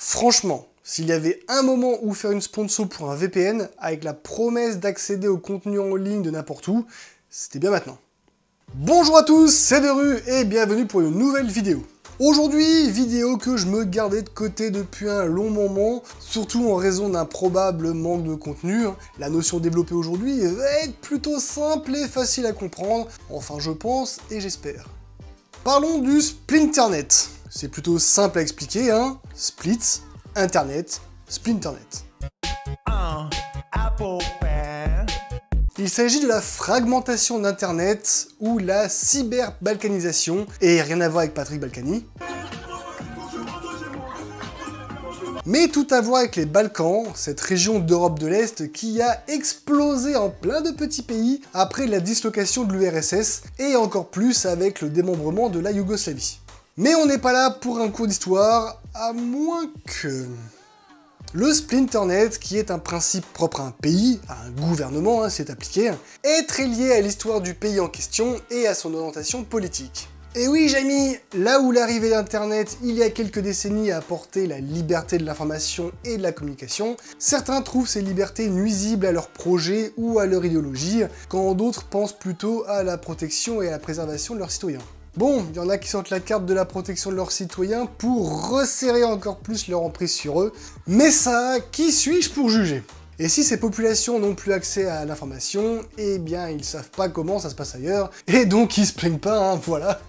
Franchement, s'il y avait un moment où faire une sponsor pour un VPN, avec la promesse d'accéder au contenu en ligne de n'importe où, c'était bien maintenant. Bonjour à tous, c'est Deru et bienvenue pour une nouvelle vidéo. Aujourd'hui, vidéo que je me gardais de côté depuis un long moment, surtout en raison d'un probable manque de contenu. La notion développée aujourd'hui va être plutôt simple et facile à comprendre, enfin je pense et j'espère. Parlons du Splinternet. C'est plutôt simple à expliquer, hein. Split, Internet, Splinternet. Il s'agit de la fragmentation d'Internet ou la cyber-balkanisation, et rien à voir avec Patrick Balkany. Mais tout à voir avec les Balkans, cette région d'Europe de l'Est qui a explosé en plein de petits pays après la dislocation de l'URSS, et encore plus avec le démembrement de la Yougoslavie. Mais on n'est pas là pour un cours d'histoire, à moins que... Le Splinternet, qui est un principe propre à un pays, à un gouvernement, c'est appliqué, est très lié à l'histoire du pays en question et à son orientation politique. Et oui, Jamie, là où l'arrivée d'Internet il y a quelques décennies a apporté la liberté de l'information et de la communication, certains trouvent ces libertés nuisibles à leur projet ou à leur idéologie, quand d'autres pensent plutôt à la protection et à la préservation de leurs citoyens. Bon, il y en a qui sortent la carte de la protection de leurs citoyens pour resserrer encore plus leur emprise sur eux, mais ça, qui suis-je pour juger? Et si ces populations n'ont plus accès à l'information, eh bien ils savent pas comment ça se passe ailleurs, et donc ils se plaignent pas, hein, voilà.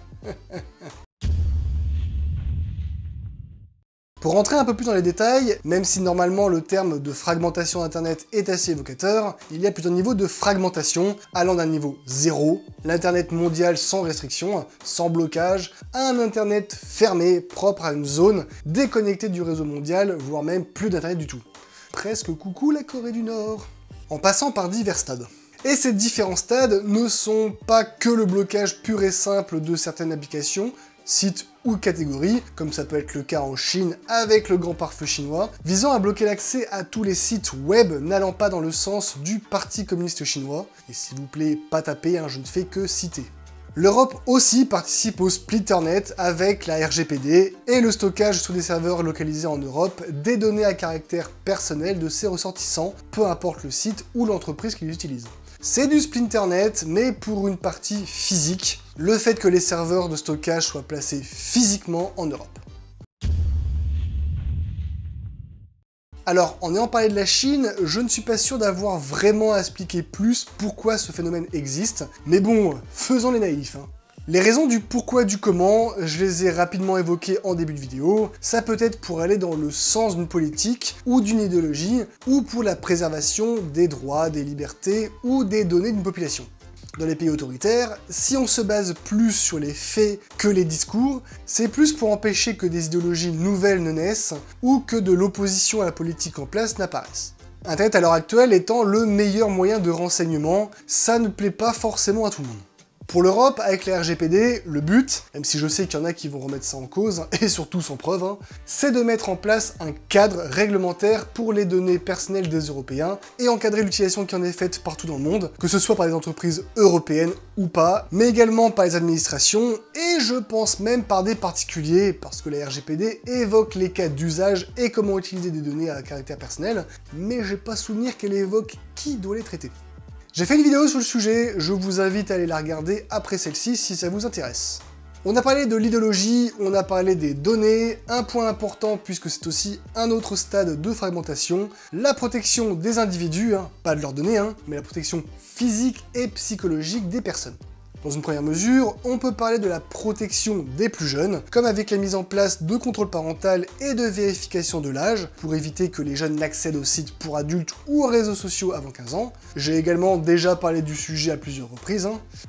Pour rentrer un peu plus dans les détails, même si normalement le terme de fragmentation d'Internet est assez évocateur, il y a plutôt un niveau de fragmentation allant d'un niveau 0, l'Internet mondial sans restriction, sans blocage, à un Internet fermé, propre à une zone, déconnecté du réseau mondial, voire même plus d'Internet du tout. Presque coucou la Corée du Nord. En passant par divers stades. Et ces différents stades ne sont pas que le blocage pur et simple de certaines applications, sites ou catégories, comme ça peut être le cas en Chine avec le grand pare-feu chinois, visant à bloquer l'accès à tous les sites web n'allant pas dans le sens du Parti communiste chinois, et s'il vous plaît, pas taper, hein, je ne fais que citer. L'Europe aussi participe au Splinternet avec la RGPD et le stockage sur des serveurs localisés en Europe des données à caractère personnel de ses ressortissants, peu importe le site ou l'entreprise qui les utilise. C'est du Splinternet, mais pour une partie physique, le fait que les serveurs de stockage soient placés physiquement en Europe. Alors, en ayant parlé de la Chine, je ne suis pas sûr d'avoir vraiment à expliquer plus pourquoi ce phénomène existe, mais bon, faisons les naïfs, hein. Les raisons du pourquoi du comment, je les ai rapidement évoquées en début de vidéo, ça peut être pour aller dans le sens d'une politique ou d'une idéologie, ou pour la préservation des droits, des libertés ou des données d'une population. Dans les pays autoritaires, si on se base plus sur les faits que les discours, c'est plus pour empêcher que des idéologies nouvelles ne naissent, ou que de l'opposition à la politique en place n'apparaisse. Internet à l'heure actuelle étant le meilleur moyen de renseignement, ça ne plaît pas forcément à tout le monde. Pour l'Europe, avec la RGPD, le but, même si je sais qu'il y en a qui vont remettre ça en cause, et surtout sans preuve, c'est de mettre en place un cadre réglementaire pour les données personnelles des Européens et encadrer l'utilisation qui en est faite partout dans le monde, que ce soit par les entreprises européennes ou pas, mais également par les administrations, et je pense même par des particuliers, parce que la RGPD évoque les cas d'usage et comment utiliser des données à caractère personnel, mais j'ai pas souvenir qu'elle évoque qui doit les traiter. J'ai fait une vidéo sur le sujet, je vous invite à aller la regarder après celle-ci si ça vous intéresse. On a parlé de l'idéologie, on a parlé des données, un point important puisque c'est aussi un autre stade de fragmentation, la protection des individus, pas de leurs données, mais la protection physique et psychologique des personnes. Dans une première mesure, on peut parler de la protection des plus jeunes, comme avec la mise en place de contrôle parental et de vérification de l'âge, pour éviter que les jeunes n'accèdent aux sites pour adultes ou aux réseaux sociaux avant 15 ans. J'ai également déjà parlé du sujet à plusieurs reprises.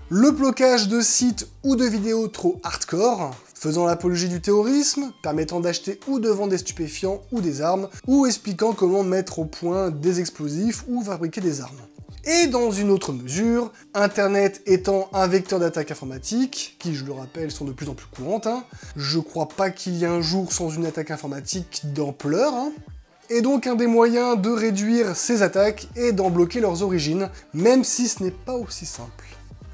Le blocage de sites ou de vidéos trop hardcore, faisant l'apologie du terrorisme, permettant d'acheter ou de vendre des stupéfiants ou des armes, ou expliquant comment mettre au point des explosifs ou fabriquer des armes. Et dans une autre mesure, Internet étant un vecteur d'attaque informatique, qui je le rappelle sont de plus en plus courantes, je crois pas qu'il y ait un jour sans une attaque informatique d'ampleur, et donc un des moyens de réduire ces attaques est d'en bloquer leurs origines, même si ce n'est pas aussi simple.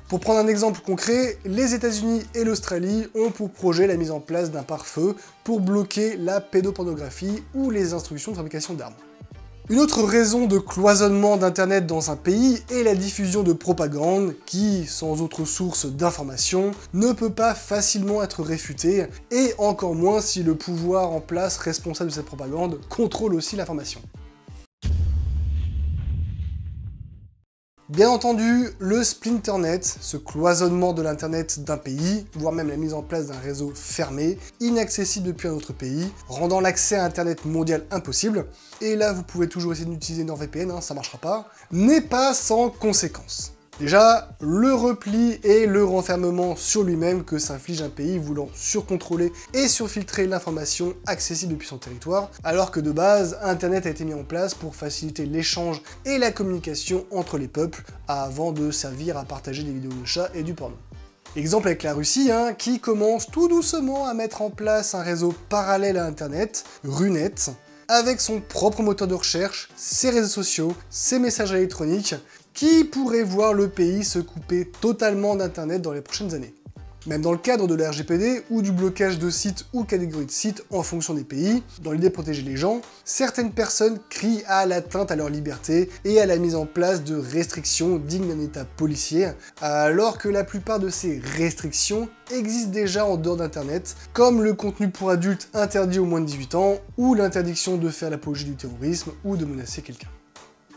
Pour prendre un exemple concret, les États-Unis et l'Australie ont pour projet la mise en place d'un pare-feu pour bloquer la pédopornographie ou les instructions de fabrication d'armes. Une autre raison de cloisonnement d'Internet dans un pays est la diffusion de propagande qui, sans autre source d'information, ne peut pas facilement être réfutée, et encore moins si le pouvoir en place responsable de cette propagande contrôle aussi l'information. Bien entendu, le splinternet, ce cloisonnement de l'internet d'un pays, voire même la mise en place d'un réseau fermé, inaccessible depuis un autre pays, rendant l'accès à internet mondial impossible, et là vous pouvez toujours essayer d'utiliser NordVPN, ça marchera pas, n'est pas sans conséquences. Déjà, le repli et le renfermement sur lui-même que s'inflige un pays voulant surcontrôler et surfiltrer l'information accessible depuis son territoire, alors que de base, Internet a été mis en place pour faciliter l'échange et la communication entre les peuples, avant de servir à partager des vidéos de chats et du porno. Exemple avec la Russie, qui commence tout doucement à mettre en place un réseau parallèle à Internet, Runet, avec son propre moteur de recherche, ses réseaux sociaux, ses messages électroniques, qui pourrait voir le pays se couper totalement d'Internet dans les prochaines années. Même dans le cadre de la RGPD ou du blocage de sites ou catégories de sites en fonction des pays, dans l'idée de protéger les gens, certaines personnes crient à l'atteinte à leur liberté et à la mise en place de restrictions dignes d'un état policier, alors que la plupart de ces restrictions existent déjà en dehors d'Internet, comme le contenu pour adultes interdit aux moins de 18 ans, ou l'interdiction de faire l'apologie du terrorisme ou de menacer quelqu'un.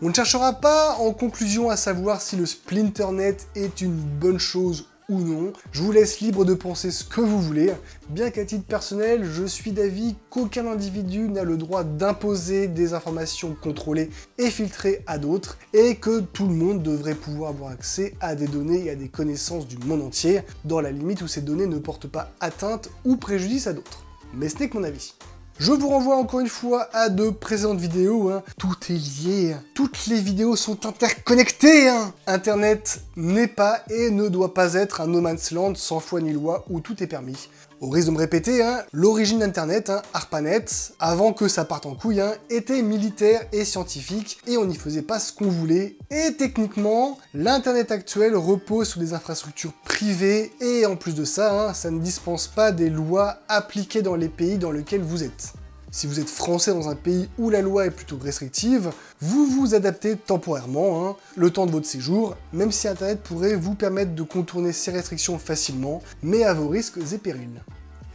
On ne cherchera pas en conclusion à savoir si le splinternet est une bonne chose ou non, je vous laisse libre de penser ce que vous voulez, bien qu'à titre personnel, je suis d'avis qu'aucun individu n'a le droit d'imposer des informations contrôlées et filtrées à d'autres, et que tout le monde devrait pouvoir avoir accès à des données et à des connaissances du monde entier, dans la limite où ces données ne portent pas atteinte ou préjudice à d'autres. Mais ce n'est que mon avis. Je vous renvoie encore une fois à de précédentes vidéos, tout est lié, toutes les vidéos sont interconnectées. Internet n'est pas et ne doit pas être un no man's land sans foi ni loi où tout est permis. Au risque de me répéter, l'origine d'Internet, ARPANET, avant que ça parte en couille, était militaire et scientifique, et on n'y faisait pas ce qu'on voulait. Et techniquement, l'Internet actuel repose sur des infrastructures privées, et en plus de ça, ça ne dispense pas des lois appliquées dans les pays dans lesquels vous êtes. Si vous êtes français dans un pays où la loi est plutôt restrictive, vous vous adaptez temporairement, le temps de votre séjour, même si Internet pourrait vous permettre de contourner ces restrictions facilement, mais à vos risques et périls.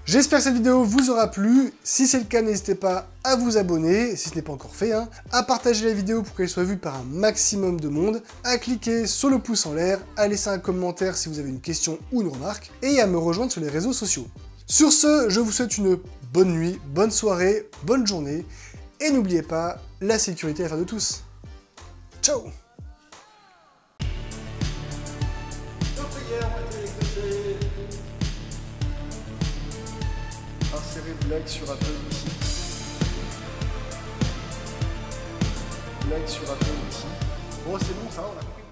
J'espère que cette vidéo vous aura plu, si c'est le cas n'hésitez pas à vous abonner, si ce n'est pas encore fait, à partager la vidéo pour qu'elle soit vue par un maximum de monde, à cliquer sur le pouce en l'air, à laisser un commentaire si vous avez une question ou une remarque, et à me rejoindre sur les réseaux sociaux. Sur ce, je vous souhaite une bonne nuit, bonne soirée, bonne journée, et n'oubliez pas, la sécurité est l'affaire de tous. Ciao! Insérer blague sur Apple ici. Blague sur Apple ici. Bon, c'est bon, ça, on a compris.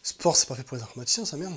Sport, c'est pas fait pour les informaticiens, ça merde.